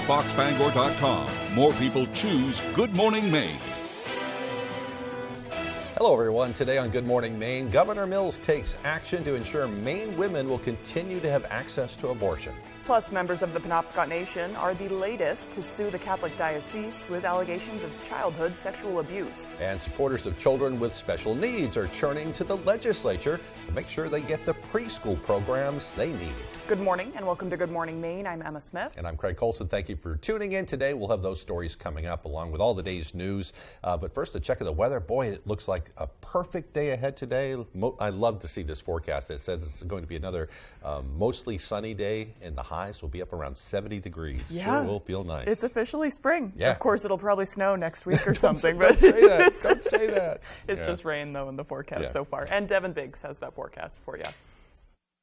FoxBangor.com. More people choose Good Morning Maine. Hello, everyone. Today on Good Morning Maine, Governor Mills takes action to ensure Maine women will continue to have access to abortion. Plus, members of the Penobscot Nation are the latest to sue the Catholic Diocese with allegations of childhood sexual abuse. And supporters of children with special needs are churning to the legislature to make sure they get the preschool programs they need. Good morning and welcome to Good Morning Maine. I'm Emma Smith. And I'm Craig Colson. Thank you for tuning in today. We'll have those stories coming up along with all the day's news. But first, a check of the weather. Boy, it looks like a perfect day ahead today. I love to see this forecast. It says it's going to be another mostly sunny day, and the highs will be up around 70 degrees. Yeah. Sure will feel nice. It's officially spring. Yeah. Of course, it'll probably snow next week or something. Don't say that. Don't say that. It's just rain, though, in the forecast so far. And Devin Biggs has that forecast for you.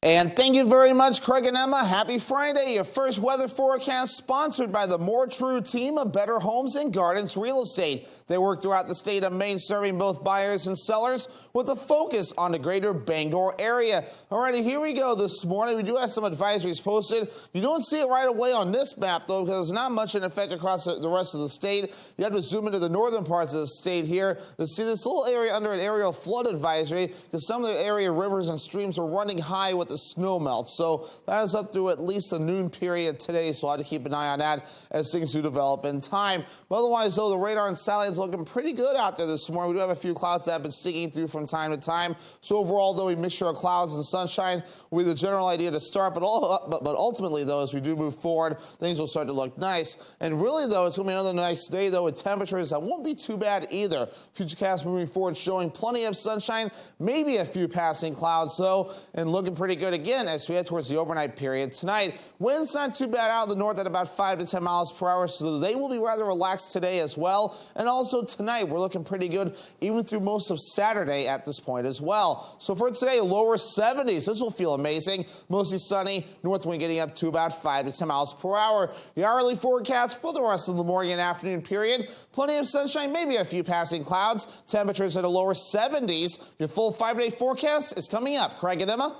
And thank you very much, Craig and Emma. Happy Friday. Your first weather forecast sponsored by the More True team of Better Homes and Gardens Real Estate. They work throughout the state of Maine, serving both buyers and sellers with a focus on the greater Bangor area. Alrighty, here we go this morning. We do have some advisories posted. You don't see it right away on this map, though, because there's not much in effect across the rest of the state. You have to zoom into the northern parts of the state here to see this little area under an aerial flood advisory, because some of the area rivers and streams are running high with the snow melt. So that is up through at least the noon period today, so I have to keep an eye on that as things do develop in time. But otherwise, though, the radar and satellite's looking pretty good out there this morning. We do have a few clouds that have been sneaking through from time to time. So overall, though, we mixture of clouds and sunshine will be the general idea to start. But ultimately, though, as we do move forward, things will start to look nice. And really, though, it's going to be another nice day, though, with temperatures that won't be too bad either. Futurecast moving forward showing plenty of sunshine, maybe a few passing clouds, though, and looking pretty good again as we head towards the overnight period. Tonight, winds not too bad out of the north at about 5 to 10 miles per hour, so they will be rather relaxed today as well. And also tonight, we're looking pretty good even through most of Saturday at this point as well. So for today, lower 70s. This will feel amazing. Mostly sunny, north wind getting up to about 5 to 10 miles per hour. The hourly forecast for the rest of the morning and afternoon period, plenty of sunshine, maybe a few passing clouds. Temperatures at a lower 70s. Your full 5-day forecast is coming up. Craig and Emma.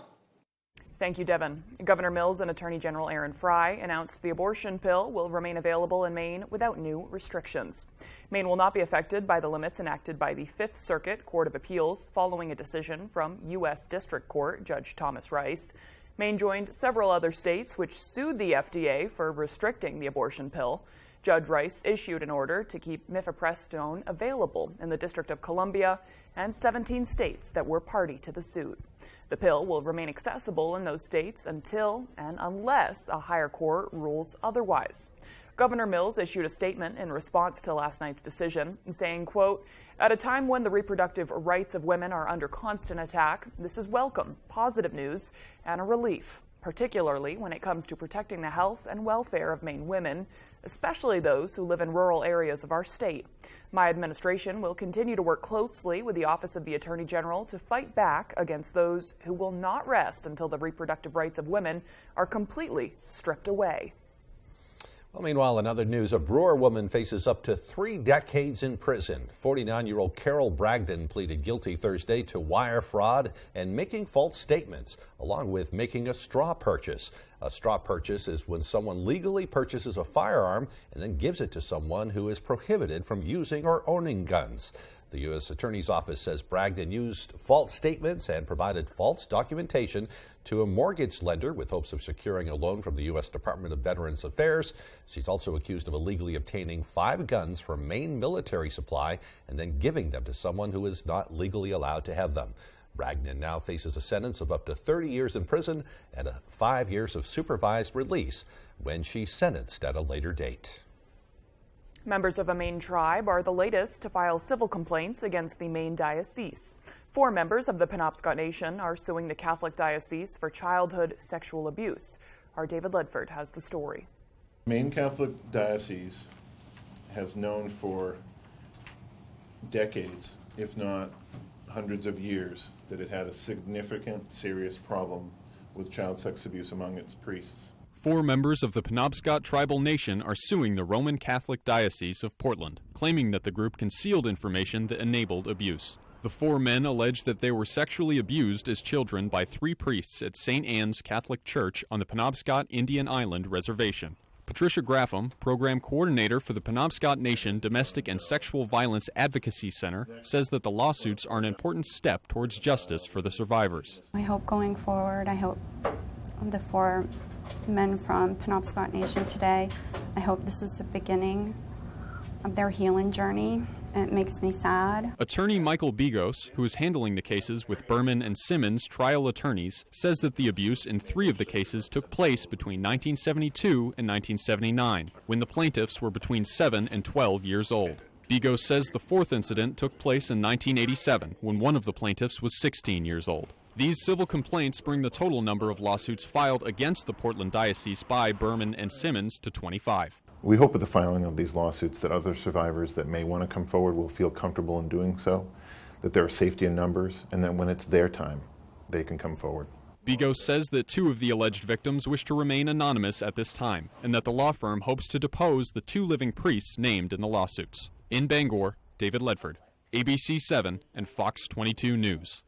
Thank you, Devin. Governor Mills and Attorney General Aaron Fry announced the abortion pill will remain available in Maine without new restrictions. Maine will not be affected by the limits enacted by the Fifth Circuit Court of Appeals following a decision from U.S. District Court Judge Thomas Rice. Maine joined several other states which sued the FDA for restricting the abortion pill. Judge Rice issued an order to keep mifepristone available in the District of Columbia and 17 states that were party to the suit. The pill will remain accessible in those states until and unless a higher court rules otherwise. Governor Mills issued a statement in response to last night's decision, saying, quote, "At a time when the reproductive rights of women are under constant attack, this is welcome, positive news, and a relief, particularly when it comes to protecting the health and welfare of Maine women, especially those who live in rural areas of our state. My administration will continue to work closely with the Office of the Attorney General to fight back against those who will not rest until the reproductive rights of women are completely stripped away." Well, meanwhile, in other news, a Brewer woman faces up to 3 decades in prison. 49-year-old Carol Bragdon pleaded guilty Thursday to wire fraud and making false statements, along with making a straw purchase. A straw purchase is when someone legally purchases a firearm and then gives it to someone who is prohibited from using or owning guns. The U.S. Attorney's Office says Bragdon used false statements and provided false documentation to a mortgage lender with hopes of securing a loan from the U.S. Department of Veterans Affairs. She's also accused of illegally obtaining 5 guns from Maine Military Supply and then giving them to someone who is not legally allowed to have them. Bragdon now faces a sentence of up to 30 years in prison and 5 years of supervised release when she's sentenced at a later date. Members of a Maine tribe are the latest to file civil complaints against the Maine Diocese. 4 members of the Penobscot Nation are suing the Catholic Diocese for childhood sexual abuse. Our David Ledford has the story. Maine Catholic Diocese has known for decades, if not hundreds of years, that it had a significant, serious problem with child sex abuse among its priests. 4 members of the Penobscot Tribal Nation are suing the Roman Catholic Diocese of Portland, claiming that the group concealed information that enabled abuse. The 4 men allege that they were sexually abused as children by 3 priests at St. Anne's Catholic Church on the Penobscot Indian Island Reservation. Patricia Graffam, program coordinator for the Penobscot Nation Domestic and Sexual Violence Advocacy Center, says that the lawsuits are an important step towards justice for the survivors. I hope going forward, I hope the 4 men from Penobscot Nation today, I hope this is the beginning of their healing journey. It makes me sad. Attorney Michael Bigos, who is handling the cases with Berman and Simmons trial attorneys, says that the abuse in 3 of the cases took place between 1972 and 1979, when the plaintiffs were between 7 and 12 years old. Bigos says the 4th incident took place in 1987, when one of the plaintiffs was 16 years old. These civil complaints bring the total number of lawsuits filed against the Portland Diocese by Berman and Simmons to 25. We hope with the filing of these lawsuits that other survivors that may want to come forward will feel comfortable in doing so, that there is safety in numbers, and that when it's their time, they can come forward. Bigos says that 2 of the alleged victims wish to remain anonymous at this time, and that the law firm hopes to depose the 2 living priests named in the lawsuits. In Bangor, David Ledford, ABC 7 and Fox 22 News.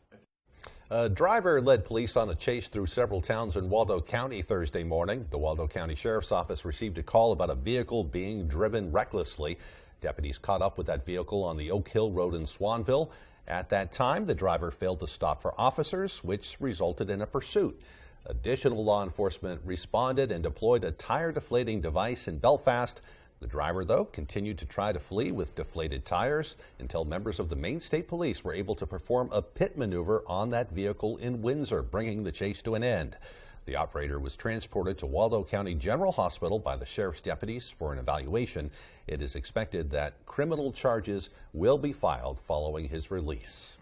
A driver led police on a chase through several towns in Waldo County Thursday morning. The Waldo County Sheriff's Office received a call about a vehicle being driven recklessly. Deputies caught up with that vehicle on the Oak Hill Road in Swanville. At that time, the driver failed to stop for officers, which resulted in a pursuit. Additional law enforcement responded and deployed a tire deflating device in Belfast. The driver, though, continued to try to flee with deflated tires until members of the Maine State Police were able to perform a pit maneuver on that vehicle in Windsor, bringing the chase to an end. The operator was transported to Waldo County General Hospital by the sheriff's deputies for an evaluation. It is expected that criminal charges will be filed following his release.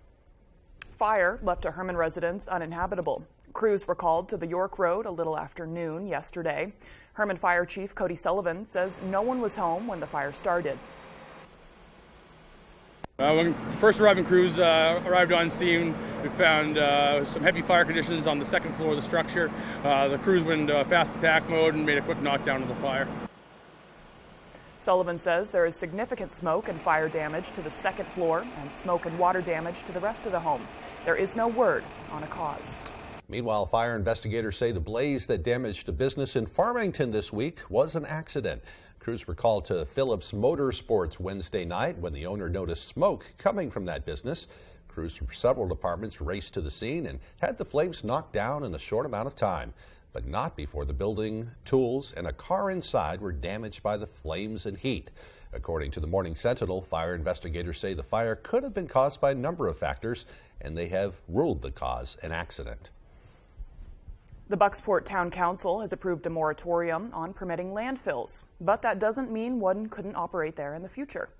Fire left a Herman residence uninhabitable. Crews were called to the York Road a little after noon yesterday. Herman Fire Chief Cody Sullivan says no one was home when the fire started. When first arriving crews arrived on scene, we found some heavy fire conditions on the 2nd floor of the structure. The crews went into fast attack mode and made a quick knockdown of the fire. Sullivan says there is significant smoke and fire damage to the 2nd floor and smoke and water damage to the rest of the home. There is no word on a cause. Meanwhile, fire investigators say the blaze that damaged a business in Farmington this week was an accident. Crews were called to Phillips Motorsports Wednesday night when the owner noticed smoke coming from that business. Crews from several departments raced to the scene and had the flames knocked down in a short amount of time, but not before the building, tools, and a car inside were damaged by the flames and heat. According to the Morning Sentinel, fire investigators say the fire could have been caused by a number of factors, and they have ruled the cause an accident. The Bucksport Town Council has approved a moratorium on permitting landfills, but that doesn't mean one couldn't operate there in the future.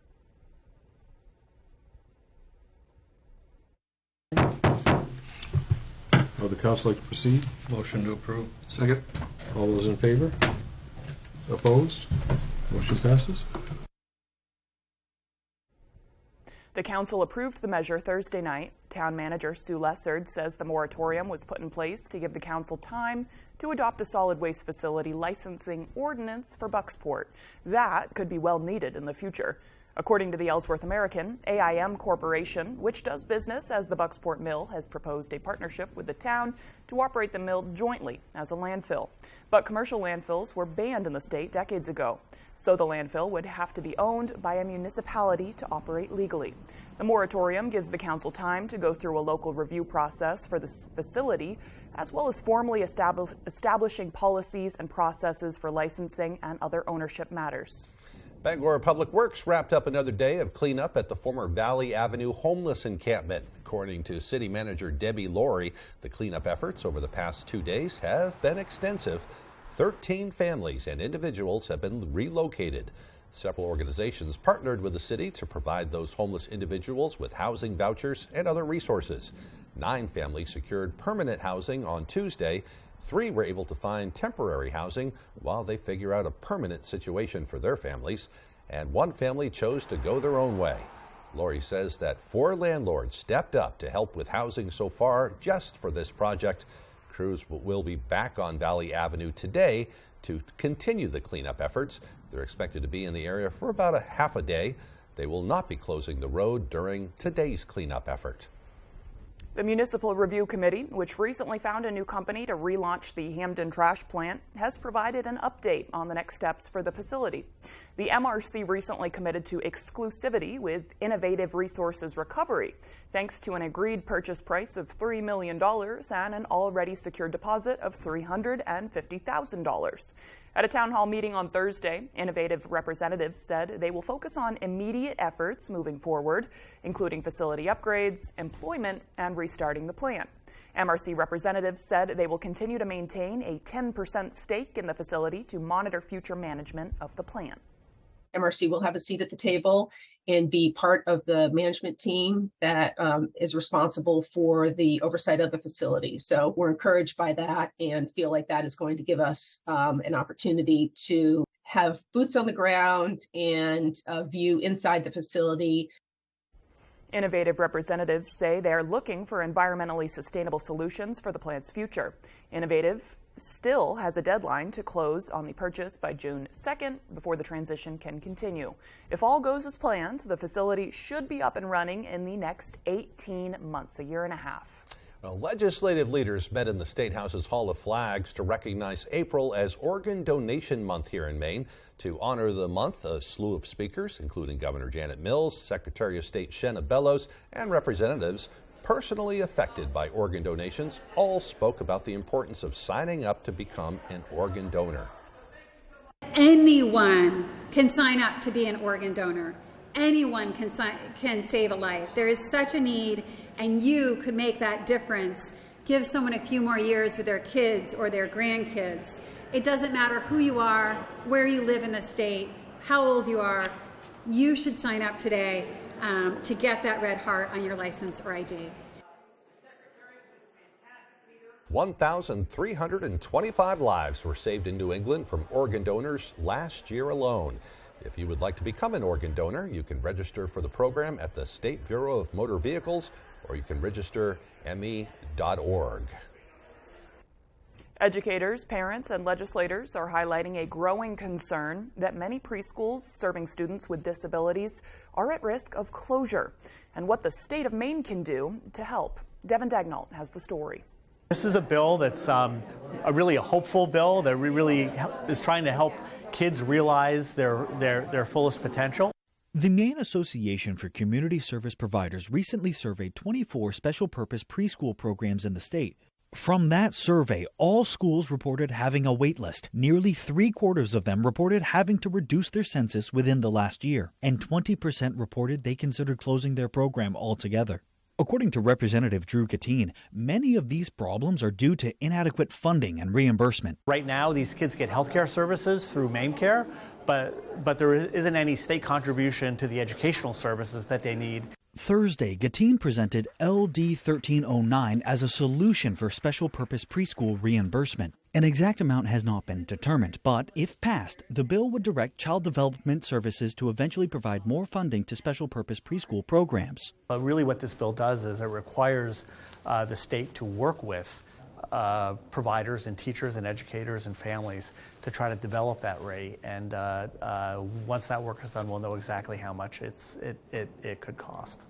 Would the council like to proceed? Motion to approve. Second. All those in favor? Opposed? Motion passes. The council approved the measure Thursday night. Town manager Sue Lessard says the moratorium was put in place to give the council time to adopt a solid waste facility licensing ordinance for Bucksport. That could be well needed in the future. According to the Ellsworth American, AIM Corporation, which does business as the Bucksport Mill, has proposed a partnership with the town to operate the mill jointly as a landfill. But commercial landfills were banned in the state decades ago, so the landfill would have to be owned by a municipality to operate legally. The moratorium gives the council time to go through a local review process for this facility, as well as formally establishing policies and processes for licensing and other ownership matters. Bangor Public Works wrapped up another day of cleanup at the former Valley Avenue homeless encampment. According to City Manager Debbie Laurie, the cleanup efforts over the past 2 days have been extensive. 13 families and individuals have been relocated. Several organizations partnered with the city to provide those homeless individuals with housing vouchers and other resources. 9 families secured permanent housing on Tuesday. 3 were able to find temporary housing while they figure out a permanent situation for their families. And 1 family chose to go their own way. Laurie says that 4 landlords stepped up to help with housing so far just for this project. Crews will be back on Valley Avenue today to continue the cleanup efforts. They're expected to be in the area for about a half a day. They will not be closing the road during today's cleanup effort. The Municipal Review Committee, which recently found a new company to relaunch the Hamden trash plant, has provided an update on the next steps for the facility. The MRC recently committed to exclusivity with Innovative Resources Recovery, thanks to an agreed purchase price of $3 million and an already secured deposit of $350,000. At a town hall meeting on Thursday, Innovative representatives said they will focus on immediate efforts moving forward, including facility upgrades, employment, and restarting the plant. MRC representatives said they will continue to maintain a 10% stake in the facility to monitor future management of the plant. MRC will have a seat at the table and be part of the management team that is responsible for the oversight of the facility. So we're encouraged by that and feel like that is going to give us an opportunity to have boots on the ground and view inside the facility. Innovative representatives say they are looking for environmentally sustainable solutions for the plant's future. Innovative still has a deadline to close on the purchase by June 2nd before the transition can continue. If all goes as planned, the facility should be up and running in the next 18 months, a year and a half. Well, legislative leaders met in the State House's Hall of Flags to recognize April as Organ Donation Month here in Maine. To honor the month, a slew of speakers, including Governor Janet Mills, Secretary of State Shenna Bellows, and representatives personally affected by organ donations, all spoke about the importance of signing up to become an organ donor. Anyone can sign up to be an organ donor. Anyone can save a life. There is such a need, and you could make that difference. Give someone a few more years with their kids or their grandkids. It doesn't matter who you are, where you live in the state, how old you are. You should sign up today to get that red heart on your license or ID. 1,325 lives were saved in New England from organ donors last year alone. If you would like to become an organ donor, you can register for the program at the State Bureau of Motor Vehicles, or you can register me.org. Educators, parents, and legislators are highlighting a growing concern that many preschools serving students with disabilities are at risk of closure, and what the state of Maine can do to help. Devin Dagnall has the story. This is a bill that's really a hopeful bill that really is trying to help kids realize their fullest potential. The Maine Association for Community Service Providers recently surveyed 24 special purpose preschool programs in the state. From that survey, all schools reported having a wait list. Nearly 3/4 of them reported having to reduce their census within the last year, and 20% reported they considered closing their program altogether. According to Representative Drew Katine, many of these problems are due to inadequate funding and reimbursement. Right now, these kids get health care services through MaineCare, but there isn't any state contribution to the educational services that they need. Thursday, Gatine presented LD 1309 as a solution for special purpose preschool reimbursement. An exact amount has not been determined, but if passed, the bill would direct Child Development Services to eventually provide more funding to special purpose preschool programs. Really what this bill does is it requires the state to work with providers and teachers and educators and families to try to develop that rate, and once that work is done, we'll know exactly how much it could cost.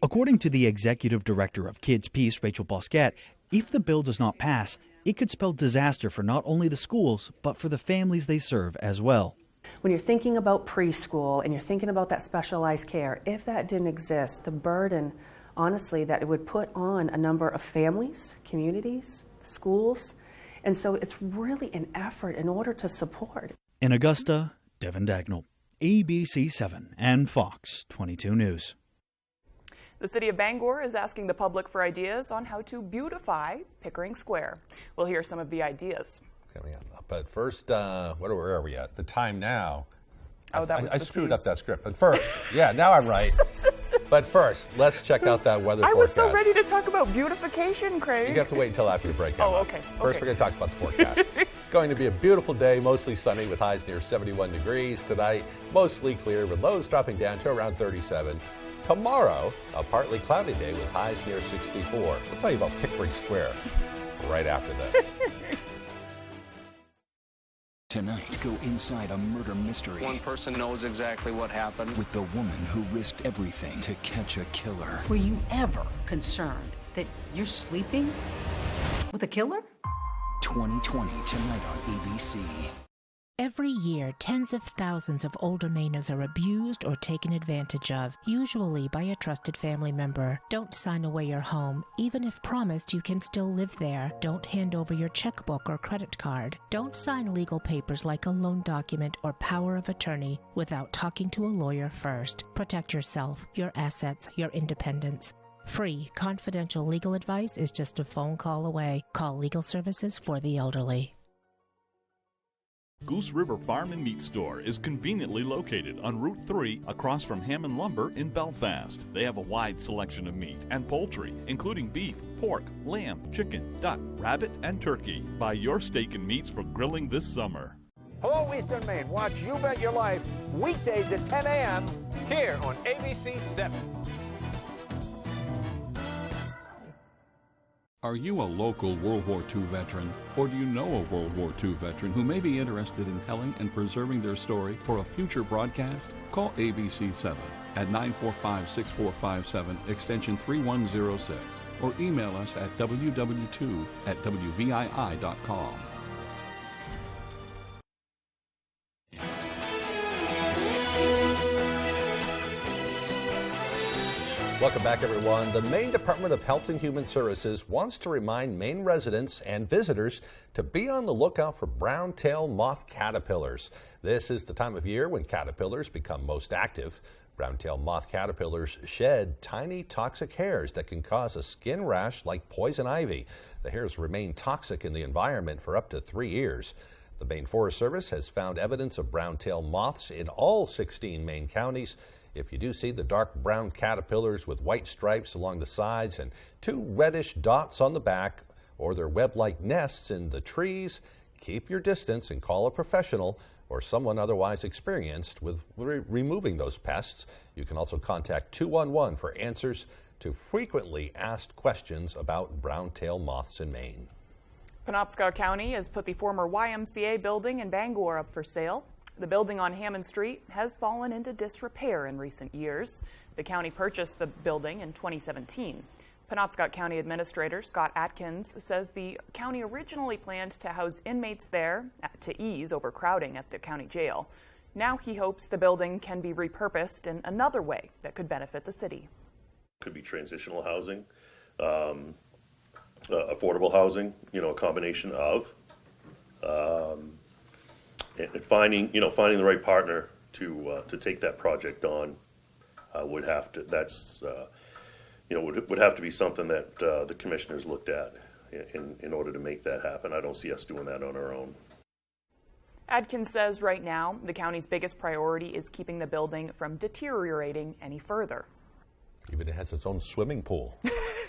According to the executive director of Kids Peace, Rachel Bosquet, if the bill does not pass, it could spell disaster for not only the schools, but for the families they serve as well. When you're thinking about preschool and you're thinking about that specialized care, if that didn't exist, the burden, honestly, that it would put on a number of families, communities, schools, and so it's really an effort in order to support. In Augusta, Devin Dagnall, ABC 7 and Fox 22 News. The city of Bangor is asking the public for ideas on how to beautify Pickering Square. We'll hear some of the ideas. Coming up. But first, where are we at? The time now. Oh, that was I the screwed tease. up that script. But first, yeah, now I'm right. But first, let's check out that weather forecast. I was so ready to talk about beautification, Craig. You have to wait until after the break. Oh, okay. First, we're going to talk about the forecast. Going to be a beautiful day, mostly sunny with highs near 71 degrees. Tonight, mostly clear with lows dropping down to around 37. Tomorrow, a partly cloudy day with highs near 64. We'll tell you about Pickering Square right after this. Tonight, go inside a murder mystery. One person knows exactly what happened. With the woman who risked everything to catch a killer. Were you ever concerned that you're sleeping with a killer? 2020 tonight on ABC. Every year, tens of thousands of older Mainers are abused or taken advantage of, usually by a trusted family member. Don't sign away your home. Even if promised, you can still live there. Don't hand over your checkbook or credit card. Don't sign legal papers like a loan document or power of attorney without talking to a lawyer first. Protect yourself, your assets, your independence. Free, confidential legal advice is just a phone call away. Call Legal Services for the Elderly. Goose River Farm and Meat Store is conveniently located on Route 3 across from Hammond Lumber in Belfast. They have a wide selection of meat and poultry, including beef, pork, lamb, chicken, duck, rabbit, and turkey. Buy your steak and meats for grilling this summer. Hello, Eastern Maine. Watch You Bet Your Life weekdays at 10 a.m. here on ABC 7. Are you a local World War II veteran? Or do you know a World War II veteran who may be interested in telling and preserving their story for a future broadcast? Call ABC 7 at 945-6457, extension 3106, or email us at www.wvii.com. Welcome back, everyone. The Maine Department of Health and Human Services wants to remind Maine residents and visitors to be on the lookout for brown-tail moth caterpillars. This is the time of year when caterpillars become most active. Brown-tail moth caterpillars shed tiny toxic hairs that can cause a skin rash like poison ivy. The hairs remain toxic in the environment for up to 3 years. The Maine Forest Service has found evidence of brown-tail moths in all 16 Maine counties. If you do see the dark brown caterpillars with white stripes along the sides and 2 reddish dots on the back, or their web-like nests in the trees, keep your distance and call a professional or someone otherwise experienced with removing those pests. You can also contact 211 for answers to frequently asked questions about brown-tail moths in Maine. Penobscot County has put the former YMCA building in Bangor up for sale. The building on Hammond Street has fallen into disrepair in recent years. The county purchased the building in 2017. Penobscot County Administrator Scott Atkins says the county originally planned to house inmates there to ease overcrowding at the county jail. Now he hopes the building can be repurposed in another way that could benefit the city. Could be transitional housing, affordable housing, a combination of. And finding the right partner to take that project on would have to be something that the commissioners looked at in order to make that happen. I don't see us doing that on our own. Adkins says right now the county's biggest priority is keeping the building from deteriorating any further. Even it has its own swimming pool.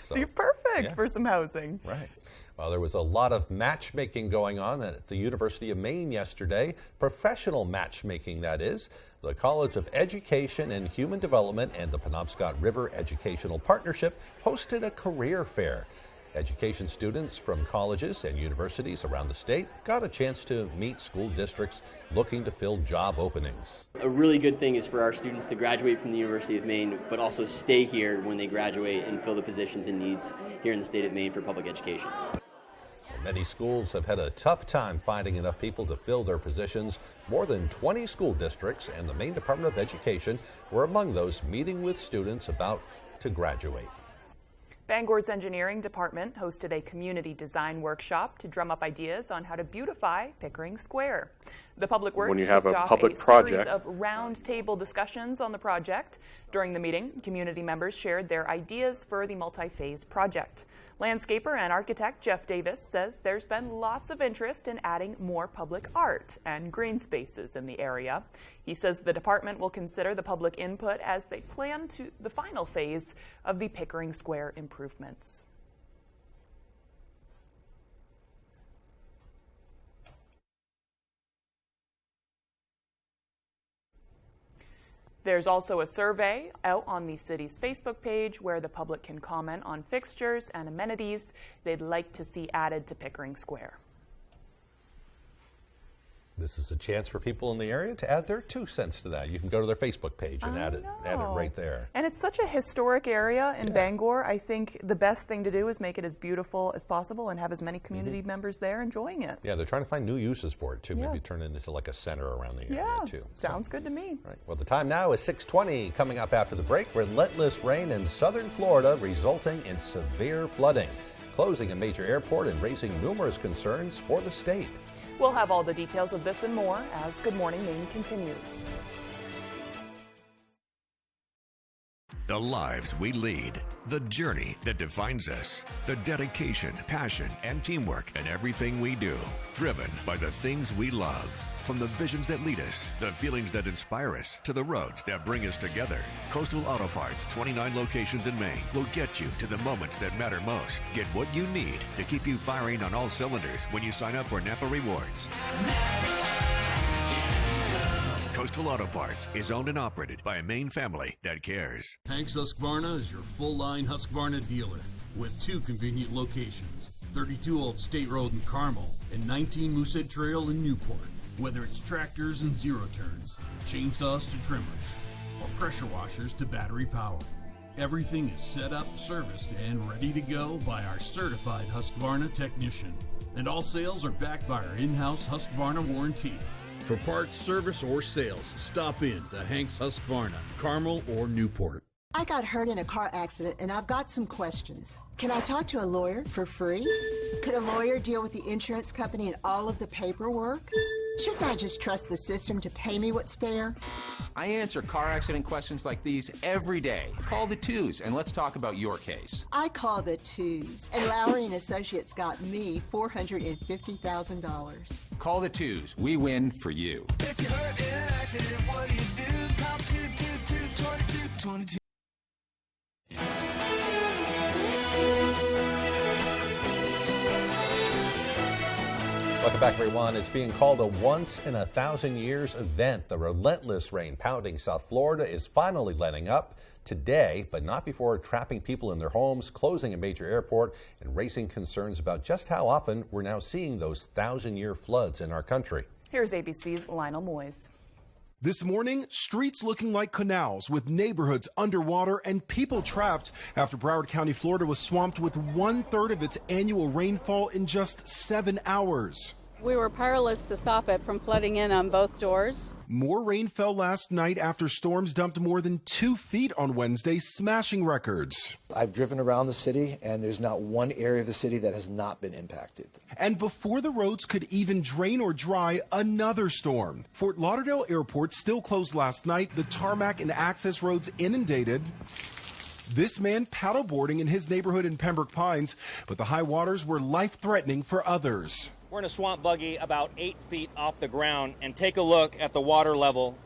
So, perfect for some housing. Right. Well, there was a lot of matchmaking going on at the University of Maine yesterday. Professional matchmaking, that is. The College of Education and Human Development and the Penobscot River Educational Partnership hosted a career fair. Education students from colleges and universities around the state got a chance to meet school districts looking to fill job openings. A really good thing is for our students to graduate from the University of Maine, but also stay here when they graduate and fill the positions and needs here in the state of Maine for public education. Many schools have had a tough time finding enough people to fill their positions. More than 20 school districts and the Maine Department of Education were among those meeting with students about to graduate. Bangor's engineering department hosted a community design workshop to drum up ideas on how to beautify Pickering Square. The Public Works when you have kicked a off public a project series of round-table discussions on the project. During the meeting, community members shared their ideas for the multi-phase project. Landscaper and architect Jeff Davis says there's been lots of interest in adding more public art and green spaces in the area. He says the department will consider the public input as they plan to the final phase of the Pickering Square improvements. There's also a survey out on the city's Facebook page where the public can comment on fixtures and amenities they'd like to see added to Pickering Square. This is a chance for people in the area to add their 2 cents to that. You can go to their Facebook page and add it right there. And it's such a historic area in Bangor. I think the best thing to do is make it as beautiful as possible and have as many community members there enjoying it. Yeah, they're trying to find new uses for it, too. Maybe turn it into like a center around the area, too. Sounds good to me. Right. Well, the time now is 6:20. Coming up after the break, relentless rain in southern Florida resulting in severe flooding, closing a major airport and raising numerous concerns for the state. We'll have all the details of this and more as Good Morning Maine continues. The lives we lead, the journey that defines us, the dedication, passion, and teamwork in everything we do, driven by the things we love. From the visions that lead us, the feelings that inspire us, to the roads that bring us together, Coastal Auto Parts, 29 locations in Maine, will get you to the moments that matter most. Get what you need to keep you firing on all cylinders when you sign up for Napa Rewards. Coastal Auto Parts is owned and operated by a Maine family that cares. Hanks Husqvarna is your full-line Husqvarna dealer with 2 convenient locations, 32 Old State Road in Carmel and 19 Moosehead Trail in Newport. Whether it's tractors and zero turns, chainsaws to trimmers, or pressure washers to battery power, everything is set up, serviced, and ready to go by our certified Husqvarna technician. And all sales are backed by our in-house Husqvarna warranty. For parts, service, or sales, stop in to Hanks Husqvarna, Carmel or Newport. I got hurt in a car accident and I've got some questions. Can I talk to a lawyer for free? Could a lawyer deal with the insurance company and all of the paperwork? Shouldn't I just trust the system to pay me what's fair? I answer car accident questions like these every day. Call the Twos and let's talk about your case. I call the Twos, and Lowry and Associates got me $450,000. Call the Twos. We win for you. If you're hurt in an accident, what do you do? Call 222-2222. Welcome back, everyone. It's being called a once-in-a-thousand-years event. The relentless rain pounding South Florida is finally letting up today, but not before trapping people in their homes, closing a major airport, and raising concerns about just how often we're now seeing those thousand-year floods in our country. Here's ABC's Lionel Moyes. This morning, streets looking like canals with neighborhoods underwater and people trapped after Broward County, Florida was swamped with 1/3 of its annual rainfall in just 7 hours. We were powerless to stop it from flooding in on both doors. More rain fell last night after storms dumped more than 2 feet on Wednesday, smashing records. I've driven around the city, and there's not one area of the city that has not been impacted. And before the roads could even drain or dry, another storm. Fort Lauderdale Airport still closed last night, the tarmac and access roads inundated. This man paddleboarding in his neighborhood in Pembroke Pines, but the high waters were life-threatening for others. We're in a swamp buggy about 8 feet off the ground, and take a look at the water level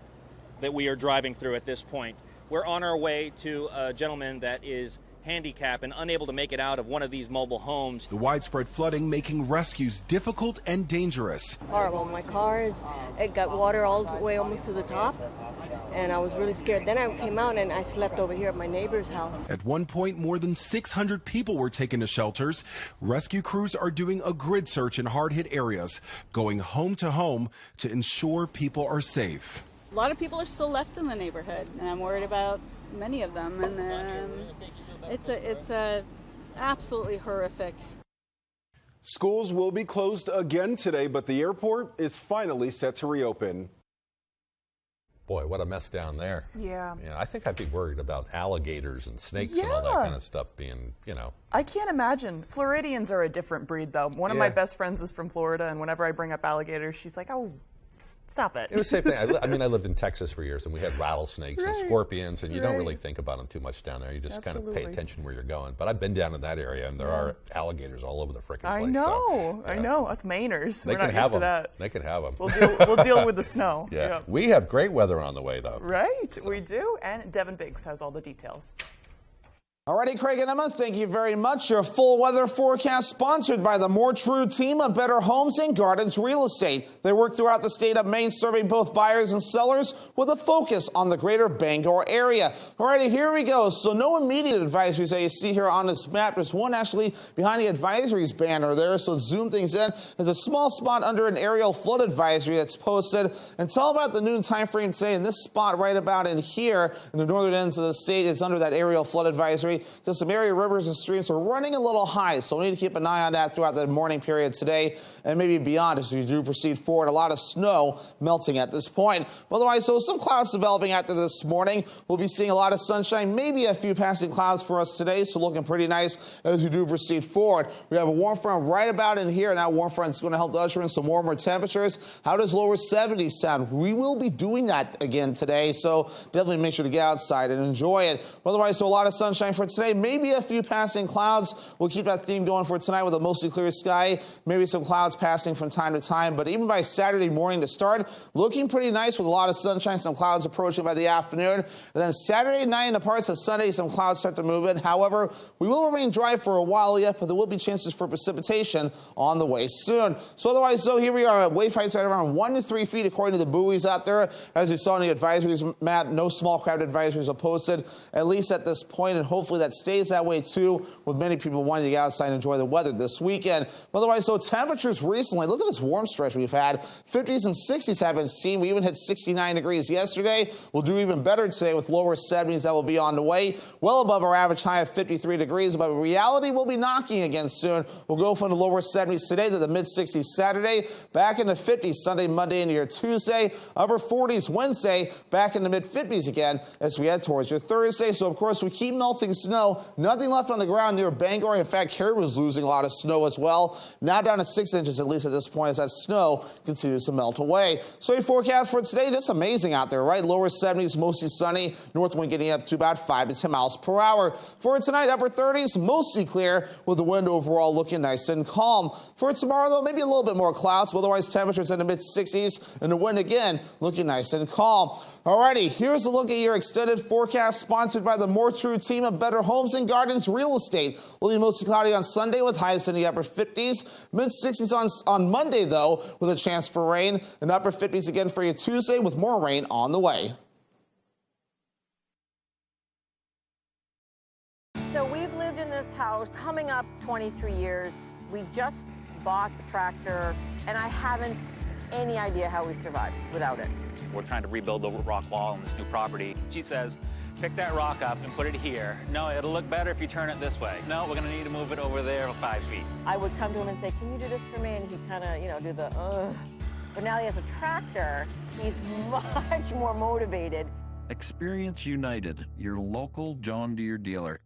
that we are driving through at this point. We're on our way to a gentleman that is handicapped and unable to make it out of one of these mobile homes. The widespread flooding making rescues difficult and dangerous. Horrible. My car it got water all the way almost to the top, and I was really scared. Then I came out and I slept over here at my neighbor's house. At one point, more than 600 people were taken to shelters. Rescue crews are doing a grid search in hard-hit areas, going home to home to ensure people are safe. A lot of people are still left in the neighborhood, and I'm worried about many of them. And it's absolutely horrific. Schools will be closed again today, but the airport is finally set to reopen. Boy, what a mess down there. Yeah. I think I'd be worried about alligators and snakes and all that kind of stuff being, I can't imagine. Floridians are a different breed, though. One of my best friends is from Florida, and whenever I bring up alligators, she's like, oh, stop it. It was the same thing. I lived in Texas for years, and we had rattlesnakes and scorpions, and you don't really think about them too much down there. You just kind of pay attention where you're going. But I've been down in that area, and there are alligators all over the frickin' place. I know. Us Mainers, we're not used to that. They can have them. We'll deal with the snow. Yeah. Yep. We have great weather on the way, though. Right, we do. And Devin Biggs has all the details. Alrighty, Craig and Emma, thank you very much. Your full weather forecast sponsored by the More True team of Better Homes and Gardens Real Estate. They work throughout the state of Maine, serving both buyers and sellers with a focus on the greater Bangor area. Alrighty, here we go. So no immediate advisories that you see here on this map. There's one actually behind the advisories banner there, so zoom things in. There's a small spot under an aerial flood advisory that's posted until about the noon time frame today. And this spot right about in here in the northern ends of the state is under that aerial flood advisory, because some area rivers and streams are running a little high, so we need to keep an eye on that throughout the morning period today and maybe beyond as we do proceed forward. A lot of snow melting at this point. Otherwise, so some clouds developing after this morning. We'll be seeing a lot of sunshine, maybe a few passing clouds for us today, so looking pretty nice as we do proceed forward. We have a warm front right about in here, and that warm front is going to help to usher in some warmer temperatures. How does lower 70s sound? We will be doing that again today, so definitely make sure to get outside and enjoy it. Otherwise, so a lot of sunshine for today, maybe a few passing clouds. We'll keep that theme going for tonight with a mostly clear sky, maybe some clouds passing from time to time, but even by Saturday morning to start, looking pretty nice with a lot of sunshine, some clouds approaching by the afternoon. And then Saturday night and the parts of Sunday, some clouds start to move in. However, we will remain dry for a while yet, but there will be chances for precipitation on the way soon. So otherwise, so here we are at wave heights right around 1 to 3 feet according to the buoys out there. As you saw in the advisories map, no small craft advisories are posted, at least at this point, and hopefully that stays that way too, with many people wanting to get outside and enjoy the weather this weekend. Otherwise, so temperatures recently, look at this warm stretch we've had. 50s and 60s have been seen. We even hit 69 degrees yesterday. We'll do even better today with lower 70s that will be on the way, well above our average high of 53 degrees, but reality will be knocking again soon. We'll go from the lower 70s today to the mid 60s Saturday, back in the 50s Sunday, Monday, into your Tuesday, upper 40s Wednesday, back in the mid 50s again as we head towards your Thursday. So of course we keep melting snow. Nothing left on the ground near Bangor. In fact, Cary was losing a lot of snow as well. Now down to 6 inches at least at this point as that snow continues to melt away. So your forecast for today, just amazing out there, right? Lower 70s, mostly sunny. North wind getting up to about 5 to 10 miles per hour. For tonight, upper 30s, mostly clear with the wind overall looking nice and calm. For tomorrow, though, maybe a little bit more clouds, but otherwise temperatures in the mid 60s and the wind again looking nice and calm. Alrighty, here's a look at your extended forecast sponsored by the More True team of Better Homes and Gardens Real Estate. Will be mostly cloudy on Sunday with highs in the upper 50s. Mid 60s on Monday, though, with a chance for rain. And upper 50s again for you Tuesday with more rain on the way. So we've lived in this house coming up 23 years. We just bought the tractor, and I haven't any idea how we survived without it. We're trying to rebuild the rock wall on this new property. She says, pick that rock up and put it here. No, it'll look better if you turn it this way. No, we're gonna need to move it over there 5 feet. I would come to him and say, can you do this for me? And he'd kind of, do the, ugh. But now he has a tractor, he's much more motivated. Experience United, your local John Deere dealer.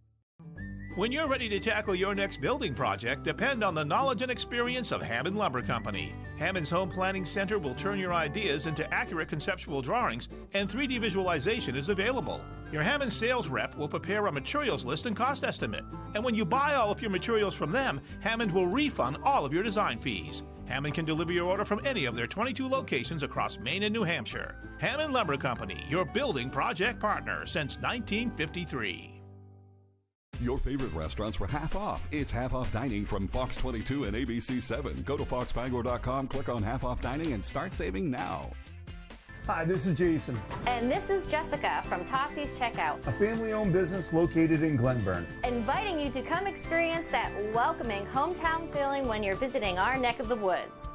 When you're ready to tackle your next building project, depend on the knowledge and experience of Hammond Lumber Company. Hammond's Home Planning Center will turn your ideas into accurate conceptual drawings, and 3D visualization is available. Your Hammond sales rep will prepare a materials list and cost estimate. And when you buy all of your materials from them, Hammond will refund all of your design fees. Hammond can deliver your order from any of their 22 locations across Maine and New Hampshire. Hammond Lumber Company, your building project partner since 1953. Your favorite restaurants were half off. It's half off dining from Fox 22 and ABC 7. Go to foxbangor.com, click on half off dining, and start saving now. Hi, this is Jason. And this is Jessica from Tossie's Checkout, a family-owned business located in Glenburn. Inviting you to come experience that welcoming hometown feeling when you're visiting our neck of the woods.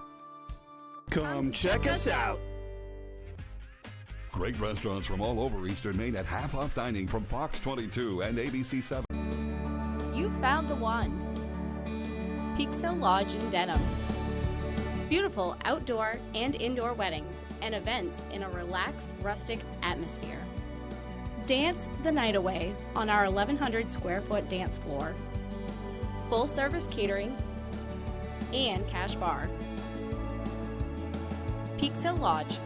Come check us out. Great restaurants from all over Eastern Maine at half off dining from Fox 22 and ABC 7. You found the one. Peaks Hill Lodge in Denham. Beautiful outdoor and indoor weddings and events in a relaxed, rustic atmosphere. Dance the night away on our 1,100 square foot dance floor. Full service catering and cash bar. Peaks Hill Lodge.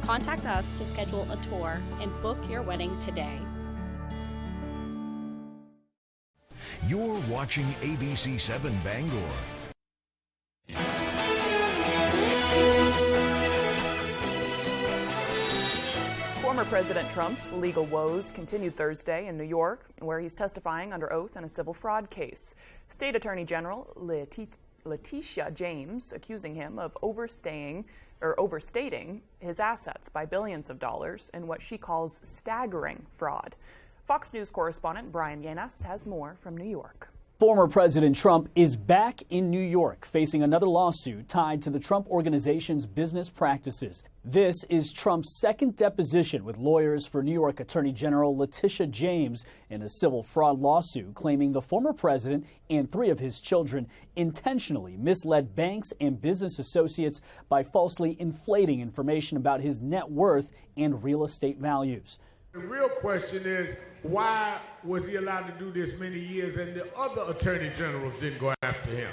Contact us to schedule a tour and book your wedding today. You're watching ABC 7 Bangor. Former President Trump's legal woes continued Thursday in New York, where he's testifying under oath in a civil fraud case. State Attorney General Letitia James accusing him of overstating his assets by billions of dollars in what she calls staggering fraud. Fox News correspondent Brian Yanes has more from New York. Former President Trump is back in New York facing another lawsuit tied to the Trump Organization's business practices. This is Trump's second deposition with lawyers for New York Attorney General Letitia James in a civil fraud lawsuit claiming the former president and 3 of his children intentionally misled banks and business associates by falsely inflating information about his net worth and real estate values. The real question is, why was he allowed to do this many years and the other attorney generals didn't go after him?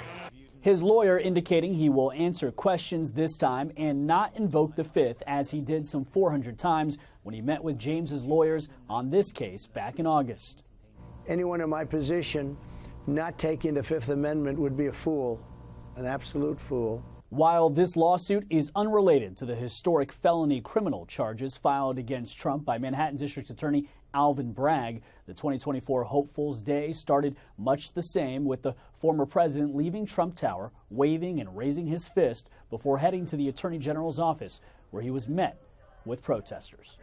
His lawyer indicating he will answer questions this time and not invoke the Fifth as he did some 400 times when he met with James's lawyers on this case back in August. Anyone in my position not taking the Fifth Amendment would be a fool, an absolute fool. While this lawsuit is unrelated to the historic felony criminal charges filed against Trump by Manhattan District Attorney Alvin Bragg, the 2024 Hopefuls Day started much the same, with the former president leaving Trump Tower, waving and raising his fist before heading to the Attorney General's office, where he was met with protesters.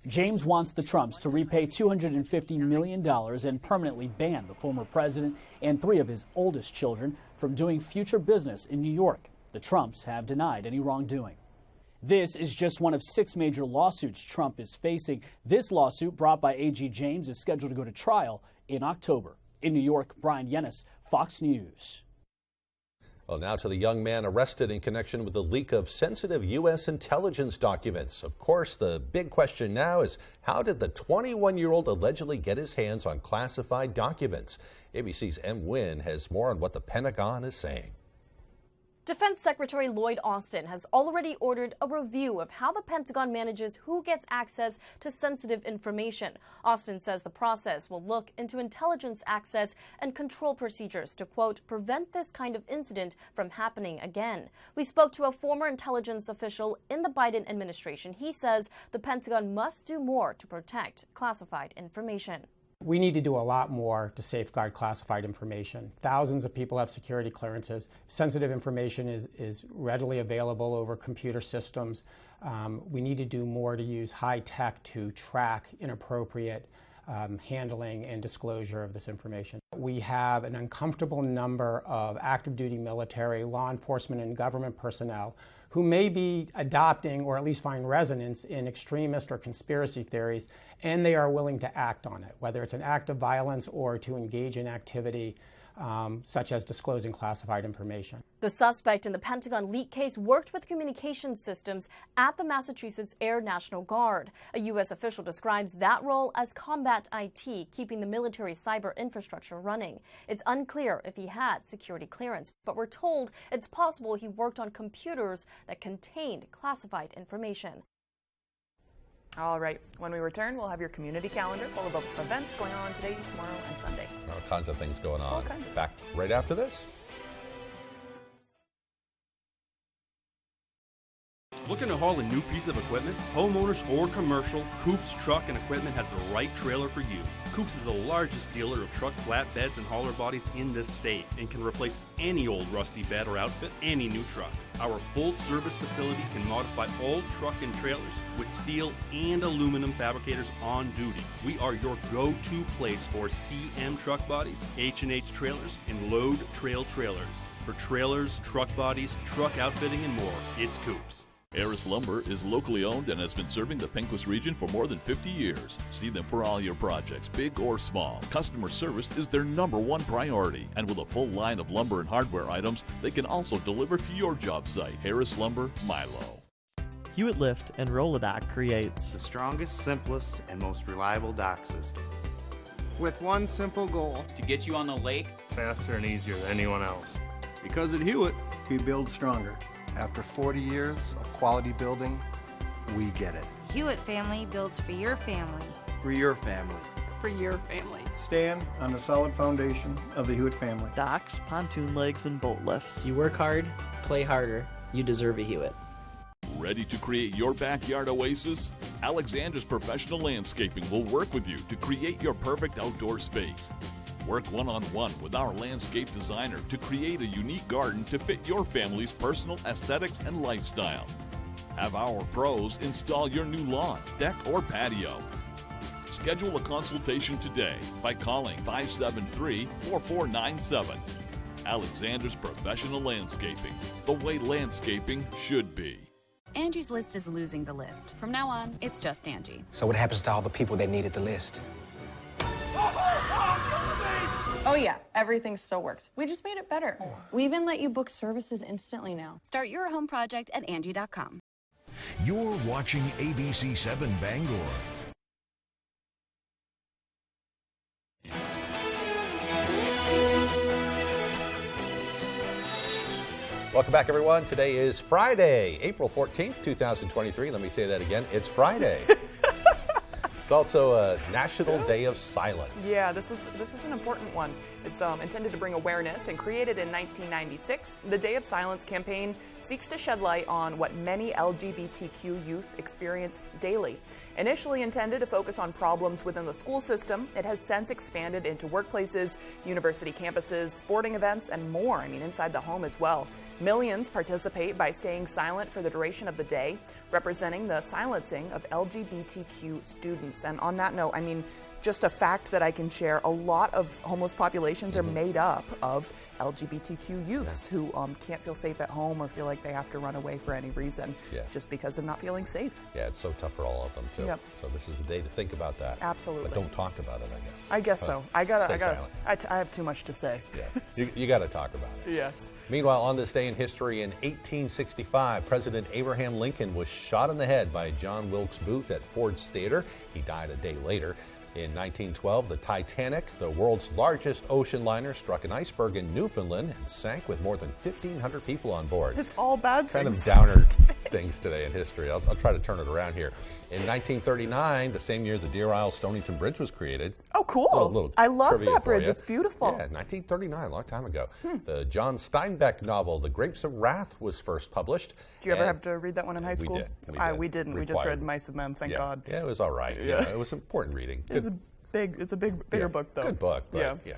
James wants the Trumps to repay $250 million and permanently ban the former president and 3 of his oldest children from doing future business in New York. The Trumps have denied any wrongdoing. This is just one of 6 major lawsuits Trump is facing. This lawsuit, brought by AG James, is scheduled to go to trial in October. In New York, Brian Yanes, Fox News. Well, now to the young man arrested in connection with the leak of sensitive U.S. intelligence documents. Of course, the big question now is, how did the 21-year-old allegedly get his hands on classified documents? ABC's M. Wynn has more on what the Pentagon is saying. Defense Secretary Lloyd Austin has already ordered a review of how the Pentagon manages who gets access to sensitive information. Austin says the process will look into intelligence access and control procedures to, quote, prevent this kind of incident from happening again. We spoke to a former intelligence official in the Biden administration. He says the Pentagon must do more to protect classified information. We need to do a lot more to safeguard classified information. Thousands of people have security clearances. Sensitive information is readily available over computer systems. We need to do more to use high tech to track inappropriate handling and disclosure of this information. We have an uncomfortable number of active duty military, law enforcement, and government personnel who may be adopting or at least find resonance in extremist or conspiracy theories, and they are willing to act on it, whether it's an act of violence or to engage in activity such as disclosing classified information. The suspect in the Pentagon leak case worked with communications systems at the Massachusetts Air National Guard. A U.S. official describes that role as combat IT, keeping the military cyber infrastructure running. It's unclear if he had security clearance, but we're told it's possible he worked on computers that contained classified information. All right. When we return, we'll have your community calendar full of events going on today, tomorrow, and Sunday. All kinds of things going on. All kinds of Back right after this. Looking to haul a new piece of equipment? Homeowners or commercial, Coops Truck and Equipment has the right trailer for you. Coops is the largest dealer of truck flatbeds and hauler bodies in this state and can replace any old rusty bed or outfit any new truck. Our full service facility can modify all truck and trailers with steel and aluminum fabricators on duty. We are your go-to place for CM truck bodies, H&H trailers, and load trail trailers. For trailers, truck bodies, truck outfitting, and more, it's Coops. Harris Lumber is locally owned and has been serving the Pequot region for more than 50 years. See them for all your projects, big or small. Customer service is their #1 priority. And with a full line of lumber and hardware items, they can also deliver to your job site. Harris Lumber, Milo. Hewitt Lift and Rolodock creates the strongest, simplest, and most reliable dock system. With one simple goal: to get you on the lake faster and easier than anyone else. Because at Hewitt, we build stronger. After 40 years of quality building, we get it. Hewitt family builds for your family. For your family. For your family. Stand on the solid foundation of the Hewitt family. Docks, pontoon legs, and boat lifts. You work hard, play harder. You deserve a Hewitt. Ready to create your backyard oasis? Alexander's Professional Landscaping will work with you to create your perfect outdoor space. Work one-on-one with our landscape designer to create a unique garden to fit your family's personal aesthetics and lifestyle. Have our pros install your new lawn, deck, or patio. Schedule a consultation today by calling 573-4497. Alexander's Professional Landscaping, the way landscaping should be. Angie's List is losing the list. From now on, it's just Angie. So what happens to all the people that needed the list? Oh yeah, everything still works. We just made it better. We even let you book services instantly now. Start your home project at Angie.com. You're watching ABC 7 Bangor. Welcome back, everyone. Today is Friday, April 14th, 2023. Let me say that again. It's Friday. It's also a National Day of Silence. Yeah, this is an important one. It's intended to bring awareness and created in 1996. The Day of Silence campaign seeks to shed light on what many LGBTQ youth experience daily. Initially intended to focus on problems within the school system, it has since expanded into workplaces, university campuses, sporting events, and more. I mean, inside the home as well. Millions participate by staying silent for the duration of the day, representing the silencing of LGBTQ students. And on that note, I mean, just a fact that I can share, a lot of homeless populations are made up of LGBTQ youths who can't feel safe at home or feel like they have to run away for any reason just because of not feeling safe. Yeah, it's so tough for all of them, too. Yep. So this is a day to think about that. Absolutely. But don't talk about it, I guess. I guess so. I have too much to say. Yeah. You got to talk about it. Yes. Meanwhile, on this day in history in 1865, President Abraham Lincoln was shot in the head by John Wilkes Booth at Ford's Theater. He died a day later. In 1912, the Titanic, the world's largest ocean liner, struck an iceberg in Newfoundland and sank with more than 1,500 people on board. It's all bad kind things. Kind of downer things today in history. I'll try to turn it around here. In 1939, the same year the Deer Isle Stonington Bridge was created. Oh, cool. I love that bridge. It's beautiful. Yeah, 1939, a long time ago. The John Steinbeck novel, The Grapes of Wrath, was first published. Did you ever have to read that one in high school? We did. We didn't. We just read Mice and Men, thank God. Yeah, it was all right. Yeah. It was important reading. It's a bigger book, though. Good book. But, yeah.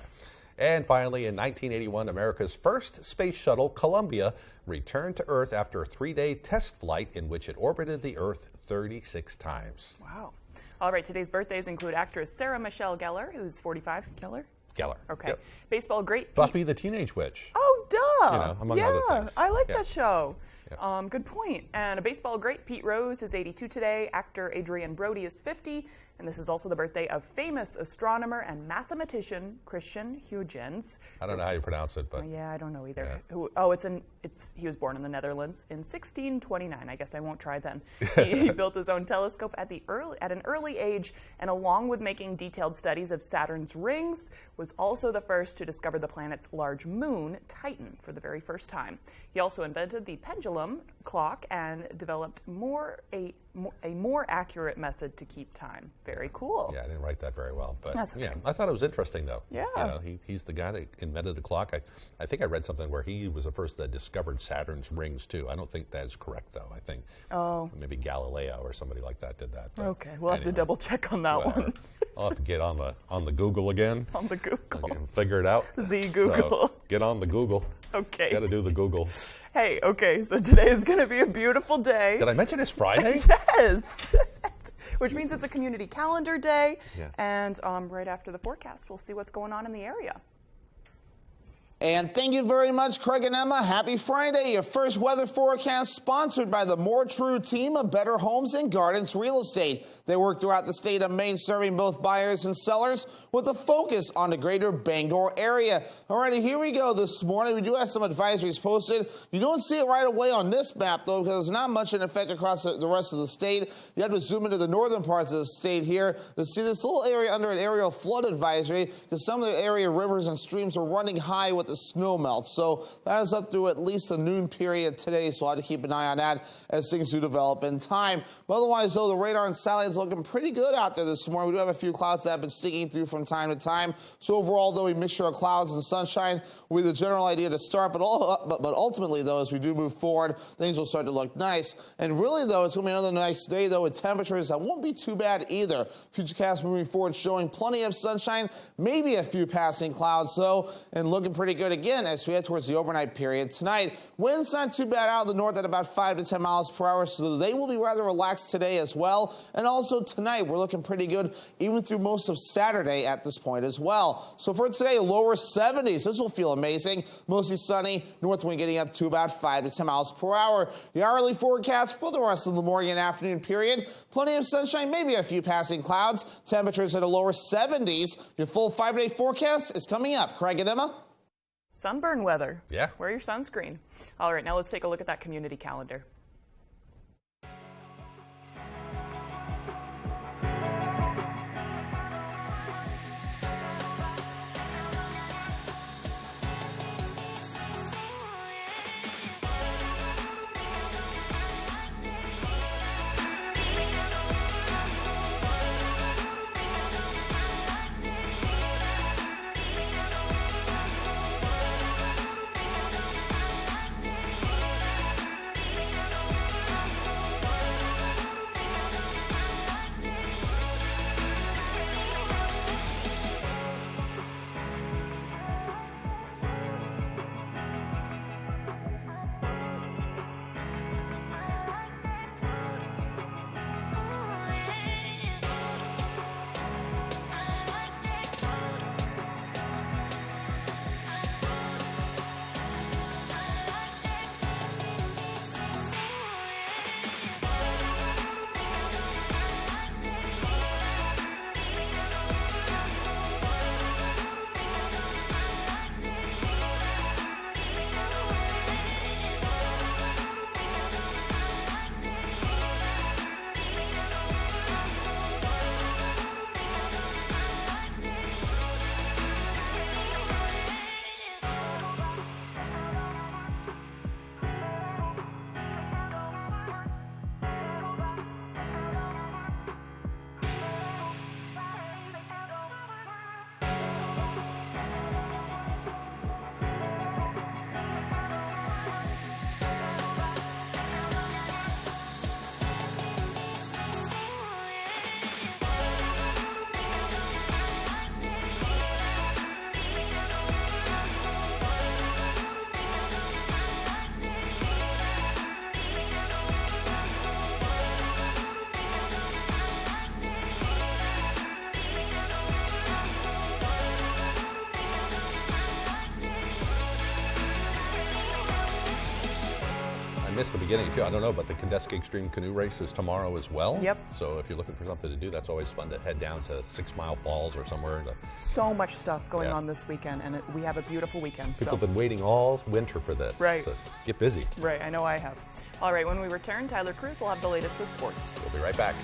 And finally, in 1981, America's first space shuttle, Columbia, returned to Earth after a 3-day test flight in which it orbited the Earth 36 times. Wow. All right, today's birthdays include actress Sarah Michelle Gellar, who's 45. Gellar? Gellar. Okay. Yep. Baseball great Buffy the Teenage Witch. Oh, duh. You know, among other things. I like that show. Yep. Good point. And a baseball great, Pete Rose, is 82 today. Actor Adrian Brody is 50. And this is also the birthday of famous astronomer and mathematician Christian Huygens. I don't know how you pronounce it, but yeah, I don't know either. Yeah. He was born in the Netherlands in 1629. I guess I won't try then. He built his own telescope at an early age, and along with making detailed studies of Saturn's rings, was also the first to discover the planet's large moon, Titan, for the very first time. He also invented the pendulum clock and developed a more accurate method to keep time. Very cool. Yeah, I didn't write that very well, but that's okay. Yeah, I thought it was interesting though. Yeah, you know, he's the guy that invented the clock. I think I read something where he was the first that discovered Saturn's rings too. I don't think that's correct though. I think maybe Galileo or somebody like that did that. But okay, we'll have to double check on that one. I'll have to get on the Google again. On the Google. And figure it out. The Google. So, get on the Google. Okay. Got to do the Google. Hey, okay, so today is going to be a beautiful day. Did I mention it's Friday? Yes. Which means it's a community calendar day. Yeah. And right after the forecast, we'll see what's going on in the area. And thank you very much, Craig and Emma. Happy Friday. Your first weather forecast sponsored by the More True team of Better Homes and Gardens Real Estate. They work throughout the state of Maine, serving both buyers and sellers with a focus on the greater Bangor area. Alrighty, here we go this morning. We do have some advisories posted. You don't see it right away on this map, though, because there's not much in effect across the rest of the state. You have to zoom into the northern parts of the state here to see this little area under an aerial flood advisory, because some of the area rivers and streams are running high with the the snow melts. So that is up through at least the noon period today, so I'll have to keep an eye on that as things do develop in time. But otherwise, though, the radar and satellites looking pretty good out there this morning. We do have a few clouds that have been sneaking through from time to time. So overall, though, a mixture of clouds and sunshine will be the general idea to start. But ultimately, though, as we do move forward, things will start to look nice. And really, though, it's going to be another nice day, though, with temperatures that won't be too bad either. Futurecast moving forward showing plenty of sunshine, maybe a few passing clouds, though, and looking pretty good again as we head towards the overnight period. Tonight, winds not too bad out of the north at about 5 to 10 miles per hour, so they will be rather relaxed today as well. And also tonight, we're looking pretty good even through most of Saturday at this point as well. So for today, lower 70s. This will feel amazing. Mostly sunny, north wind getting up to about 5 to 10 miles per hour. The hourly forecast for the rest of the morning and afternoon period, plenty of sunshine, maybe a few passing clouds. Temperatures at a lower 70s. Your full 5-day forecast is coming up. Craig and Emma. Sunburn weather. Yeah. Wear your sunscreen. All right, now let's take a look at that community calendar. Missed the beginning too. I don't know, but the Kandinsky Extreme Canoe Race is tomorrow as well. Yep. So if you're looking for something to do, that's always fun to head down to 6 Mile Falls or somewhere. So much stuff going on this weekend, and we have a beautiful weekend. People have been waiting all winter for this. Right. So get busy. Right. I know I have. All right. When we return, Tyler Cruz will have the latest with sports. We'll be right back.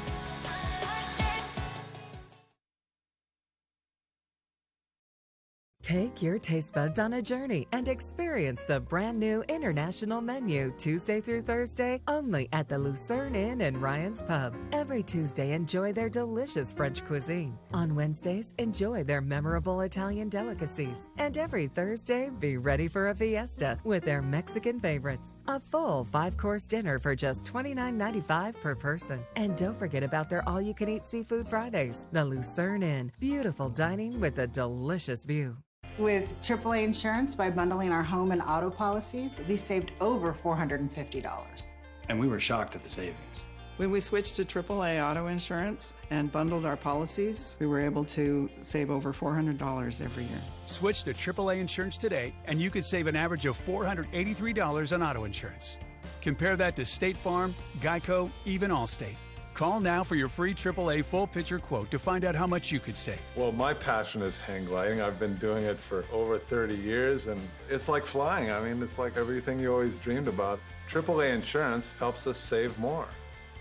Take your taste buds on a journey and experience the brand new international menu Tuesday through Thursday only at the Lucerne Inn and Ryan's Pub. Every Tuesday, enjoy their delicious French cuisine. On Wednesdays, enjoy their memorable Italian delicacies. And every Thursday, be ready for a fiesta with their Mexican favorites. A full 5-course dinner for just $29.95 per person. And don't forget about their all-you-can-eat seafood Fridays. The Lucerne Inn. Beautiful dining with a delicious view. With AAA Insurance, by bundling our home and auto policies, we saved over $450. And we were shocked at the savings. When we switched to AAA auto insurance and bundled our policies, we were able to save over $400 every year. Switch to AAA insurance today, and you could save an average of $483 on auto insurance. Compare that to State Farm, Geico, even Allstate. Call now for your free AAA full-picture quote to find out how much you could save. Well, my passion is hang gliding. I've been doing it for over 30 years, and it's like flying. I mean, it's like everything you always dreamed about. AAA insurance helps us save more.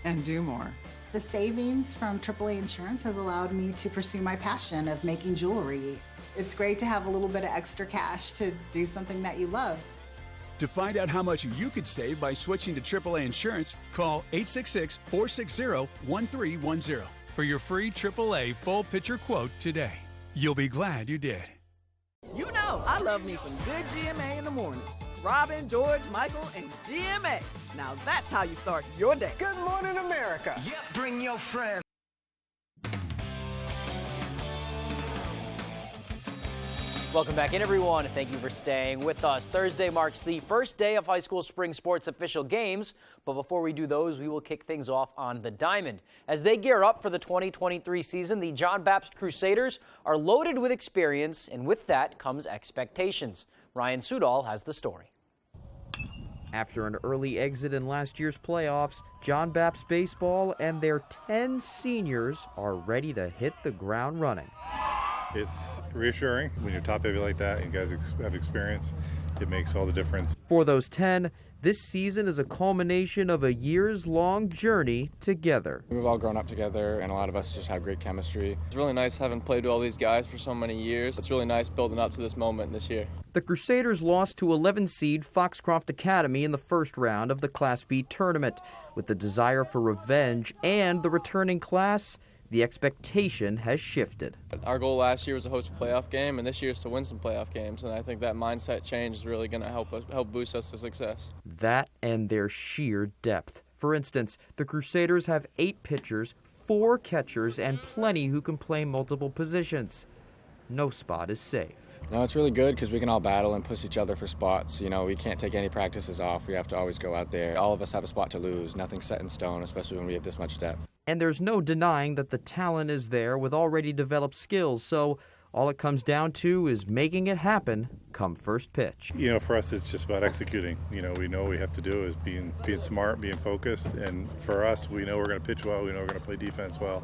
And do more. The savings from AAA insurance has allowed me to pursue my passion of making jewelry. It's great to have a little bit of extra cash to do something that you love. To find out how much you could save by switching to AAA insurance, call 866-460-1310 for your free AAA full picture quote today. You'll be glad you did. You know, I love me some good GMA in the morning. Robin, George, Michael, and GMA. Now that's how you start your day. Good morning, America. Yep, bring your friends. Welcome back in, everyone, and thank you for staying with us. Thursday marks the first day of high school spring sports official games, but before we do those, we will kick things off on the diamond. As they gear up for the 2023 season, the John Baptist Crusaders are loaded with experience, and with that comes expectations. Ryan Sudol has the story. After an early exit in last year's playoffs, John Baptist baseball and their 10 seniors are ready to hit the ground running. It's reassuring when you're top heavy like that and you guys have experience. It makes all the difference. For those 10, this season is a culmination of a years-long journey together. We've all grown up together, and a lot of us just have great chemistry. It's really nice having played with all these guys for so many years. It's really nice building up to this moment this year. The Crusaders lost to 11 seed Foxcroft Academy in the first round of the Class B tournament. With the desire for revenge and the returning class, the expectation has shifted. Our goal last year was to host a playoff game, and this year is to win some playoff games, and I think that mindset change is really going to help boost us to success. That and their sheer depth. For instance, the Crusaders have 8 pitchers, 4 catchers, and plenty who can play multiple positions. No spot is safe. No, it's really good because we can all battle and push each other for spots. You know, we can't take any practices off. We have to always go out there. All of us have a spot to lose. Nothing's set in stone, especially when we have this much depth. And there's no denying that the talent is there with already developed skills, so all it comes down to is making it happen come first pitch. You know, for us, it's just about executing. You know, we know what we have to do is being smart, being focused, and for us, we know we're going to pitch well, we know we're going to play defense well.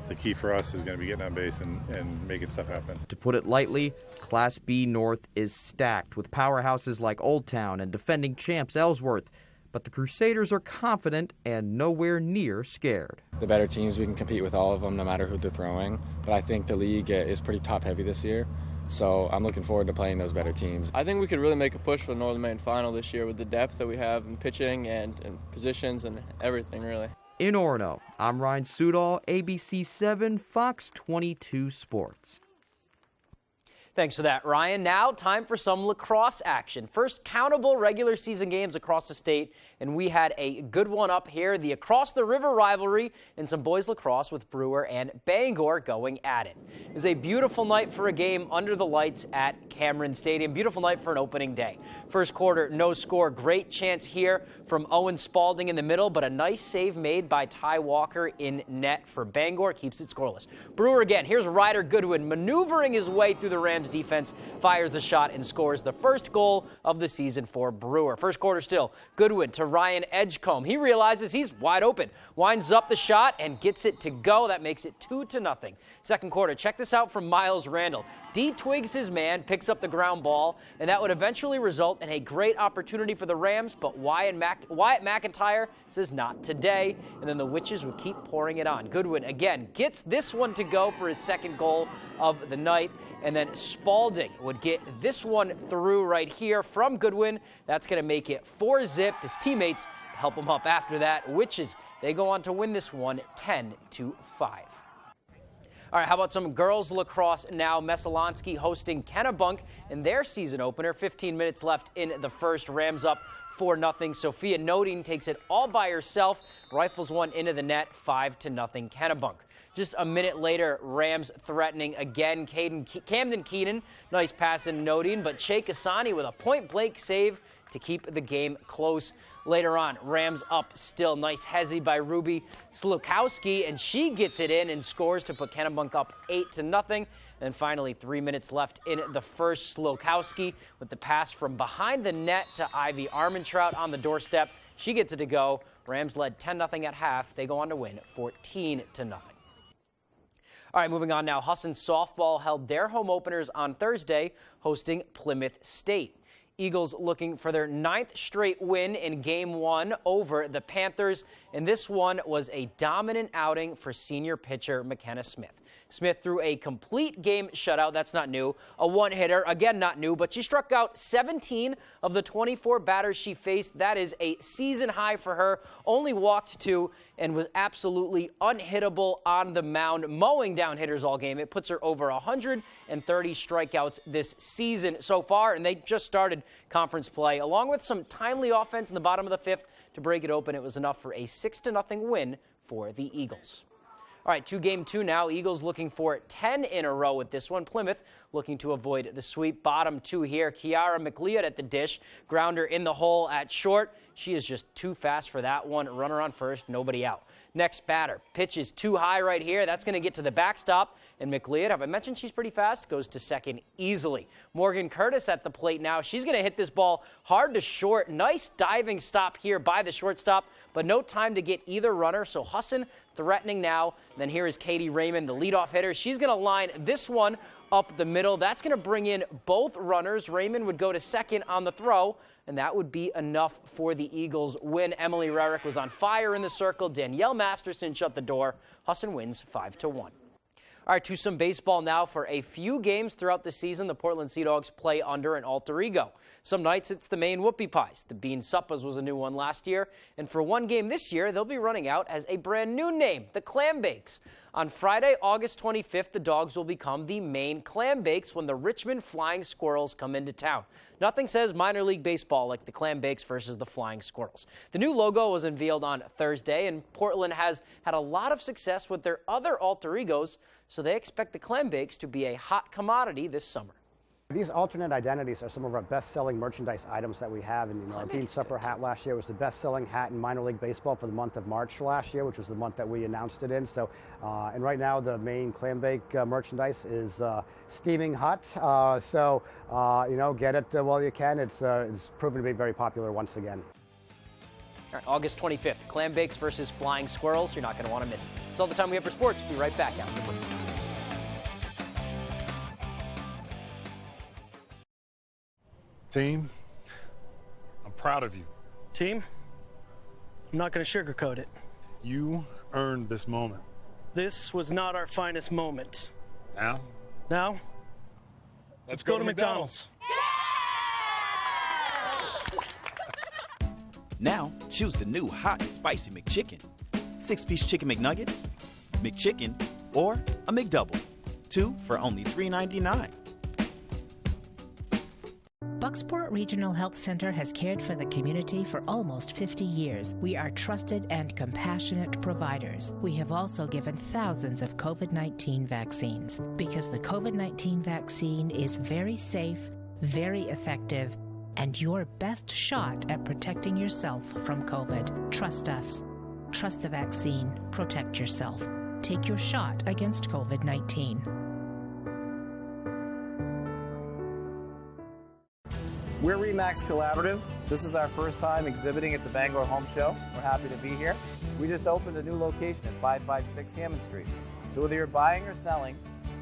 The key for us is going to be getting on base and making stuff happen. To put it lightly, Class B North is stacked with powerhouses like Old Town and defending champs Ellsworth. But the Crusaders are confident and nowhere near scared. The better teams, we can compete with all of them no matter who they're throwing. But I think the league is pretty top-heavy this year. So I'm looking forward to playing those better teams. I think we could really make a push for the Northern Maine Final this year with the depth that we have in pitching and positions and everything, really. In Orono, I'm Ryan Sudol, ABC 7, Fox 22 Sports. Thanks for that, Ryan. Now, time for some lacrosse action. First countable regular season games across the state, and we had a good one up here. The Across the River rivalry and some boys lacrosse with Brewer and Bangor going at it. It was a beautiful night for a game under the lights at Cameron Stadium. Beautiful night for an opening day. First quarter, no score. Great chance here from Owen Spalding in the middle, but a nice save made by Ty Walker in net for Bangor. Keeps it scoreless. Brewer again. Here's Ryder Goodwin maneuvering his way through the Rams defense, fires the shot and scores the first goal of the season for Brewer. First quarter still. Goodwin to Ryan Edgecombe. He realizes he's wide open, winds up the shot and gets it to go. That makes it 2-0. Second quarter, check this out from Miles Randall. D twigs his man, picks up the ground ball, and that would eventually result in a great opportunity for the Rams, but Wyatt McIntyre says not today, and then the Witches would keep pouring it on. Goodwin again gets this one to go for his second goal of the night, and then Spalding would get this one through right here from Goodwin. That's going to make it 4-0. His teammates help him up after that. Witches, they go on to win this one 10-5. All right, how about some girls lacrosse now? Messalonsky hosting Kennebunk in their season opener. 15 minutes left in the first. Rams up 4-0. Sophia Nodine takes it all by herself. Rifles one into the net, 5-0 Kennebunk. Just a minute later, Rams threatening again. Camden Keenan, nice pass in Nodine, but Shea Kasani with a point-blank save to keep the game close. Later on, Rams up still. Nice hezzy by Ruby Slukowski, and she gets it in and scores to put Kennebunk up 8-0. And finally, 3 minutes left in the first. Slukowski with the pass from behind the net to Ivy Armentrout on the doorstep. She gets it to go. Rams led 10-0 at half. They go on to win 14-0. All right, moving on now. Husson softball held their home openers on Thursday, hosting Plymouth State. Eagles looking for their 9th straight win in Game 1 over the Panthers, and this one was a dominant outing for senior pitcher McKenna Smith. Smith threw a complete game shutout. That's not new. A one-hitter, again not new, but she struck out 17 of the 24 batters she faced. That is a season high for her. Only walked 2 and was absolutely unhittable on the mound, mowing down hitters all game. It puts her over 130 strikeouts this season so far, and they just started conference play. Along with some timely offense in the bottom of the 5th to break it open, it was enough for a 6-0 win for the Eagles. All right, to Game 2 now. Eagles looking for 10 in a row with this one. Plymouth looking to avoid the sweep. Bottom 2 here. Kiara McLeod at the dish. Grounder in the hole at short. She is just too fast for that one. Runner on first, nobody out. Next batter. Pitches too high right here. That's going to get to the backstop. And McLeod, have I mentioned she's pretty fast? Goes to second easily. Morgan Curtis at the plate now. She's going to hit this ball hard to short. Nice diving stop here by the shortstop, but no time to get either runner. So Husson threatening now. Then here is Katie Raymond, the leadoff hitter. She's going to line this one up the middle. That's going to bring in both runners. Raymond would go to second on the throw, and that would be enough for the Eagles win. Emily Rarick was on fire in the circle. Danielle Masterson shut the door. Husson wins 5-1. All right, to some baseball now. For a few games throughout the season, the Portland Sea Dogs play under an alter ego. Some nights it's the Maine Whoopie Pies. The Bean Suppas was a new one last year. And for one game this year, they'll be running out as a brand new name, the Clam Bakes. On Friday, August 25th, the Dogs will become the Maine Clam Bakes when the Richmond Flying Squirrels come into town. Nothing says minor league baseball like the Clam Bakes versus the Flying Squirrels. The new logo was unveiled on Thursday, and Portland has had a lot of success with their other alter egos, so they expect the Clam Bakes to be a hot commodity this summer. These alternate identities are some of our best-selling merchandise items that we have. And our Bean Supper hat last year was the best-selling hat in minor league baseball for the month of March last year, which was the month that we announced it in. So, and right now the Maine Clam Bake merchandise is steaming hot. Get it while you can. It's proven to be very popular once again. All right, August 25th, Clam Bakes versus Flying Squirrels. You're not going to want to miss it. That's all the time we have for sports. We'll be right back after the break. Team, I'm proud of you. Team, I'm not going to sugarcoat it. You earned this moment. This was not our finest moment. Now? Now? Let's go to McDonald's. Now, choose the new hot and spicy McChicken. 6-piece chicken McNuggets, McChicken, or a McDouble. 2 for only $3.99. Bucksport Regional Health Center has cared for the community for almost 50 years. We are trusted and compassionate providers. We have also given thousands of COVID-19 vaccines because the COVID-19 vaccine is very safe, very effective, and your best shot at protecting yourself from COVID. Trust us. Trust the vaccine. Protect yourself. Take your shot against COVID-19. We're RE/MAX Collaborative. This is our first time exhibiting at the Bangor Home Show. We're happy to be here. We just opened a new location at 556 Hammond Street. So whether you're buying or selling,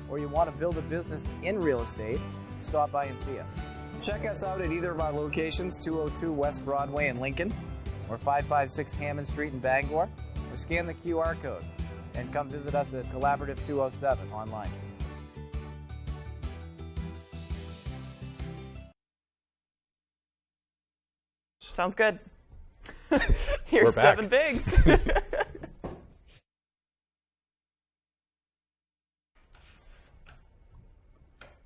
or you want to build a business in real estate, stop by and see us. Check us out at either of our locations, 202 West Broadway in Lincoln, or 556 Hammond Street in Bangor, or scan the QR code and come visit us at Collaborative 207 online. Sounds good. Here's Devin Biggs.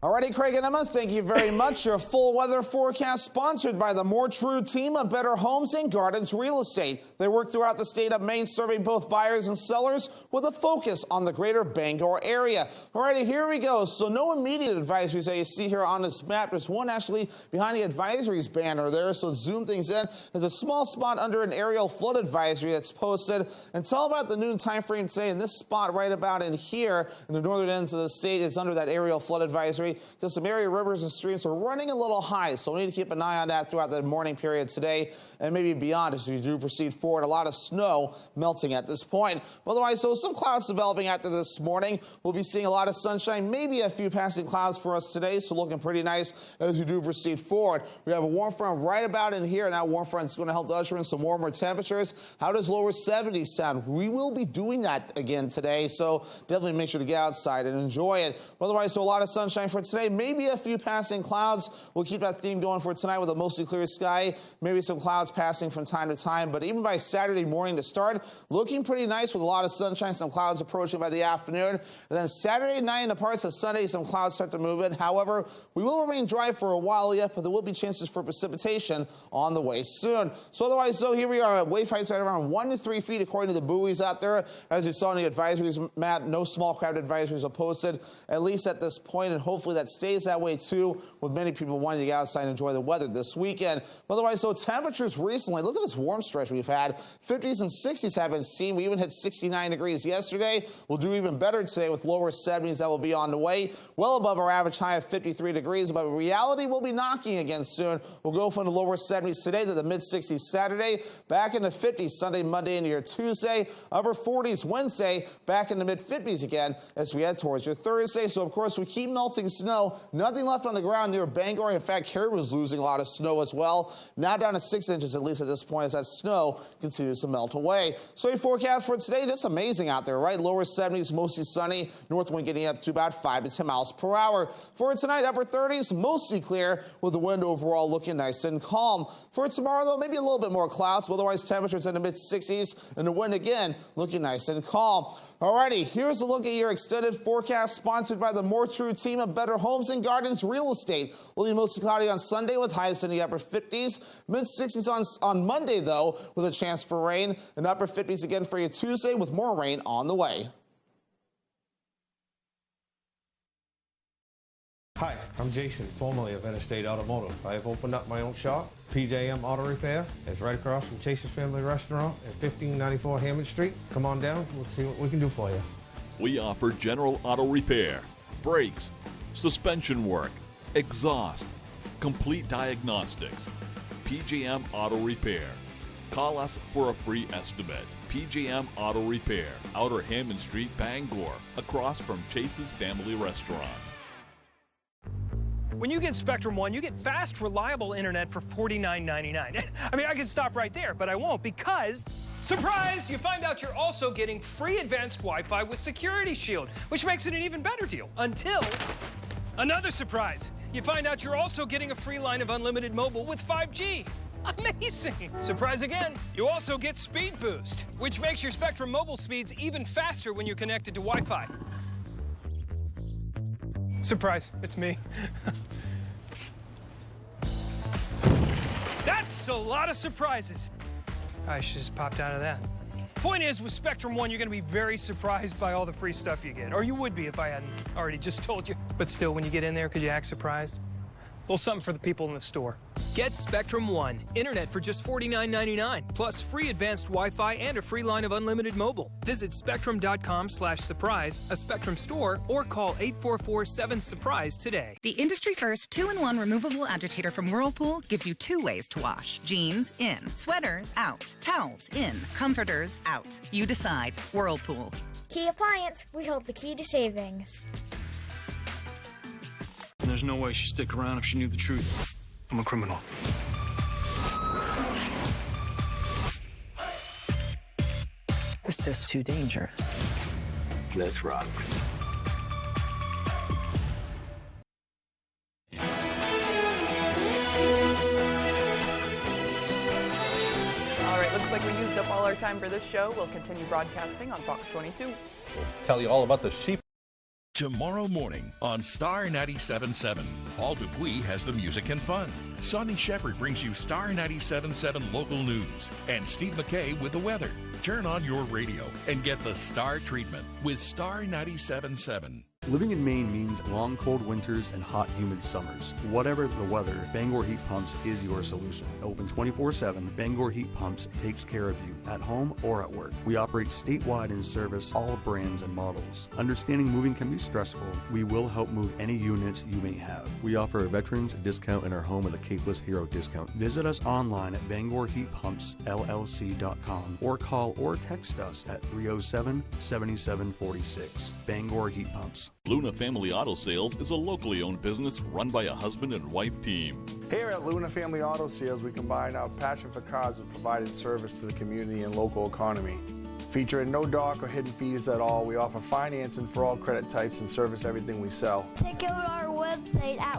Alrighty, Craig and Emma, thank you very much. Your full weather forecast sponsored by the More True team of Better Homes and Gardens Real Estate. They work throughout the state of Maine, serving both buyers and sellers with a focus on the greater Bangor area. Alrighty, here we go. So no immediate advisories that you see here on this map. There's one actually behind the advisories banner there. So zoom things in. There's a small spot under an aerial flood advisory that's posted until about the noon time frame today. And this spot right about in here in the northern ends of the state is under that aerial flood advisory. especially because some area rivers and streams are running a little high. So we need to keep an eye on that throughout the morning period today and maybe beyond as we do proceed forward. A lot of snow melting at this point. Otherwise, so some clouds developing after this morning. We'll be seeing a lot of sunshine, maybe a few passing clouds for us today. So looking pretty nice as we do proceed forward. We have a warm front right about in here. And that warm front is going to help to usher in some warmer temperatures. How does lower 70s sound? We will be doing that again today. So definitely make sure to get outside and enjoy it. Otherwise, so a lot of sunshine for today. Maybe a few passing clouds. We'll keep that theme going for tonight with a mostly clear sky. Maybe some clouds passing from time to time. But even by Saturday morning to start, looking pretty nice with a lot of sunshine, some clouds approaching by the afternoon. And then Saturday night and the parts of Sunday, some clouds start to move in. However, we will remain dry for a while yet, but there will be chances for precipitation on the way soon. So otherwise, so here we are at wave heights right around 1 to 3 feet according to the buoys out there. As you saw in the advisories map, no small craft advisories are posted, at least at this point, and hopefully that stays that way too, with many people wanting to get outside and enjoy the weather this weekend. Otherwise, so temperatures recently, look at this warm stretch we've had. 50s and 60s have been seen. We even hit 69 degrees yesterday. We'll do even better today with lower 70s that will be on the way, well above our average high of 53 degrees, but reality will be knocking again soon. We'll go from the lower 70s today to the mid 60s Saturday, back in the 50s Sunday, Monday, into your Tuesday, upper 40s Wednesday, back in the mid 50s again as we head towards your Thursday. So of course we keep melting snow, nothing left on the ground near Bangor. In fact, Carey was losing a lot of snow as well. Now down to 6 inches, at least at this point, as that snow continues to melt away. So your forecast for today, just amazing out there, right? Lower 70s, mostly sunny, north wind getting up to about 5 to 10 miles per hour. For tonight, upper 30s, mostly clear, with the wind overall looking nice and calm. For tomorrow, though, maybe a little bit more clouds, but otherwise temperatures in the mid 60s, and the wind again looking nice and calm. Alrighty, here's a look at your extended forecast sponsored by the More True team of Better Homes and Gardens Real Estate. Will be mostly cloudy on Sunday with highs in the upper 50s. Mid 60s on Monday, though, with a chance for rain. And upper 50s again for you Tuesday with more rain on the way. Hi, I'm Jason, formerly of Interstate Automotive. I have opened up my own shop, PJM Auto Repair. It's right across from Chase's Family Restaurant at 1594 Hammond Street. Come on down, we'll see what we can do for you. We offer general auto repair, brakes, suspension work, exhaust, complete diagnostics. PJM Auto Repair. Call us for a free estimate. PJM Auto Repair, Outer Hammond Street, Bangor, across from Chase's Family Restaurant. When you get Spectrum One, you get fast, reliable internet for $49.99. I mean, I could stop right there, but I won't because, surprise, you find out you're also getting free advanced Wi-Fi with Security Shield, which makes it an even better deal. Until another surprise. You find out you're also getting a free line of unlimited mobile with 5G. Amazing! Surprise again, you also get Speed Boost, which makes your Spectrum mobile speeds even faster when you're connected to Wi-Fi. Surprise, it's me. That's a lot of surprises. I should just popped out of that. Point is, with Spectrum One, you're going to be very surprised by all the free stuff you get. Or you would be if I hadn't already just told you. But still, when you get in there, could you act surprised? A little something for the people in the store. Get Spectrum One. Internet for just $49.99, plus free advanced Wi-Fi and a free line of unlimited mobile. Visit spectrum.com/surprise, a Spectrum store, or call 844-7-SURPRISE today. The industry-first 2-in-1 removable agitator from Whirlpool gives you 2 ways to wash. Jeans, in. Sweaters, out. Towels, in. Comforters, out. You decide. Whirlpool. Key Appliance. We hold the key to savings. And there's no way she'd stick around if she knew the truth. I'm a criminal. It's just too dangerous. Let's rock. All right, looks like we used up all our time for this show. We'll continue broadcasting on Fox 22. We'll tell you all about the sheep. Tomorrow morning on Star 97.7, Paul Dupuis has the music and fun. Sonny Shepard brings you Star 97.7 local news. And Steve McKay with the weather. Turn on your radio and get the Star treatment with Star 97.7. Living in Maine means long, cold winters and hot, humid summers. Whatever the weather, Bangor Heat Pumps is your solution. Open 24/7, Bangor Heat Pumps takes care of you at home or at work. We operate statewide and service all brands and models. Understanding moving can be stressful. We will help move any units you may have. We offer a veterans discount in our home with a Capeless Hero discount. Visit us online at BangorHeatPumpsLLC.com or call or text us at 307-7746. Bangor Heat Pumps. Luna Family Auto Sales is a locally owned business run by a husband and wife team. Here at Luna Family Auto Sales, we combine our passion for cars with providing service to the community and local economy. Featuring no dark or hidden fees at all, we offer financing for all credit types and service everything we sell. Check out our website at